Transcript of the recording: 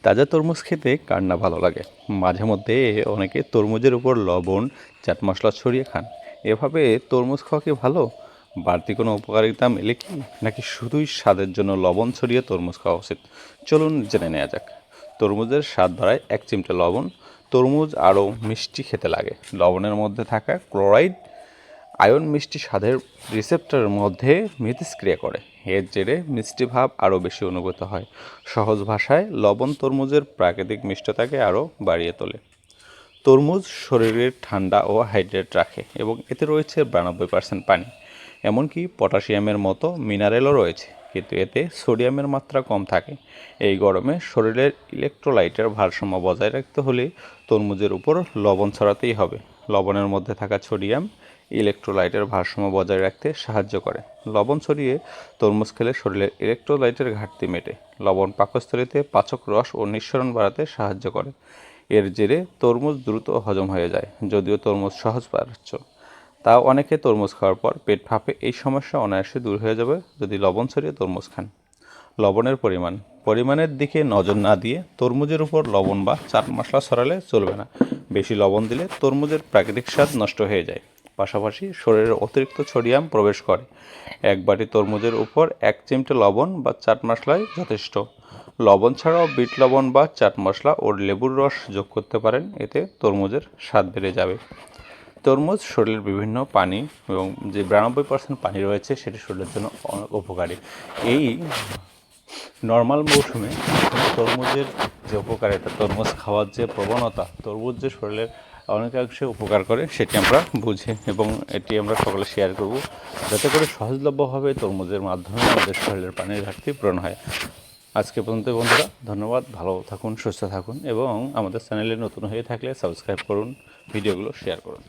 তাজা তরমুজ খেতে কার না ভালো লাগে। মাঝে মধ্যে অনেকে তরমুজের উপর লবণ, চাট মশলা ছড়িয়ে খান। এভাবে তরমুজ খাওয়া কি ভালো? বাড়তি কোনো উপকারিতা মেলে কি, নাকি শুধুই স্বাদের জন্য লবণ ছড়িয়ে তরমুজ খাওয়া উচিত? চলুন জেনে নেওয়া যাক। তরমুজের স্বাদ বাড়ায় 1 চিমটে লবণ। তরমুজ আরও মিষ্টি খেতে লাগে। লবণের মধ্যে থাকা ক্লোরাইড আয়ন মিষ্টি স্বাদের রিসেপ্টরের মধ্যে মিথস্ক্রিয়া করে। এর জেরে মিষ্টি ভাব আরও বেশি অনুভূত হয়। সহজ ভাষায়, লবণ তরমুজের প্রাকৃতিক মিষ্টতাকে আরও বাড়িয়ে তোলে। তরমুজ শরীরের ঠান্ডা ও হাইড্রেট রাখে এবং এতে রয়েছে 92% পানি। এমনকি পটাশিয়ামের মতো মিনারেলও রয়েছে, কিন্তু এতে সোডিয়ামের মাত্রা কম থাকে। এই গরমে শরীরের ইলেকট্রোলাইটের ভারসাম্য বজায় রাখতে হলে তরমুজের উপর লবণ ছড়াতেই হবে। লবণের মধ্যে থাকা সোডিয়াম ইলেকট্রোলাইটের ভারসাম্য বজায় রাখতে সাহায্য করে। লবণ ছড়িয়ে তরমুজ খেলে শরীরের ইলেকট্রোলাইটের ঘাটতি মেটে। লবণ পাকস্থলীতে পাচক রস ও নিঃসরণ বাড়াতে সাহায্য করে। এর জেরে তরমুজ দ্রুত হজম হয়ে যায়। যদিও তরমুজ সহজপাচ্য, তাও অনেকে তরমুজ খাওয়ার পর পেট ফাঁপে। এই সমস্যা অনায়াসে দূর হয়ে যাবে যদি লবণ ছড়িয়ে তরমুজ খান। লবণের পরিমাণের দিকে নজর না দিয়ে তরমুজের উপর লবণ বা চাট মশলা ছড়ালে চলবে না। বেশি লবণ দিলে তরমুজের প্রাকৃতিক স্বাদ নষ্ট হয়ে যায়। পাশাপাশি শরীরে অতিরিক্ত সোডিয়াম প্রবেশ করে। 1 বাটি তরমুজের উপর 1 চিমটে লবণ বা চাট মশলাই যথেষ্ট। লবণ ছাড়াও বিট লবণ বা চাট মশলা ও লেবুর রস যোগ করতে পারেন, এতে তরমুজের স্বাদ বেড়ে যাবে। তরমুজ শরীরের বিভিন্ন পানি এবং যে 92% পানি রয়েছে সেটি শরীরের জন্য অনেক উপকারী। এই নর্মাল মৌসুমে তরমুজের যে উপকারিতা, তরমুজ খাওয়ার যে প্রবণতা, তরমুজ যে শরীরের অনেকাংশে উপকার করে সেটি আমরা বুঝি এবং এটি আমরা সকলে শেয়ার করব, যাতে করে সহজলভ্যভাবে তরমুজের মাধ্যমে আমাদের শরীরের পানির ঘাটতি পূরণ হয়। আজকে পর্যন্ত বন্ধুরা, ধন্যবাদ। ভালো থাকুন, সুস্থ থাকুন এবং আমাদের চ্যানেলে নতুন হয়ে থাকলে সাবস্ক্রাইব করুন, ভিডিওগুলো শেয়ার করুন।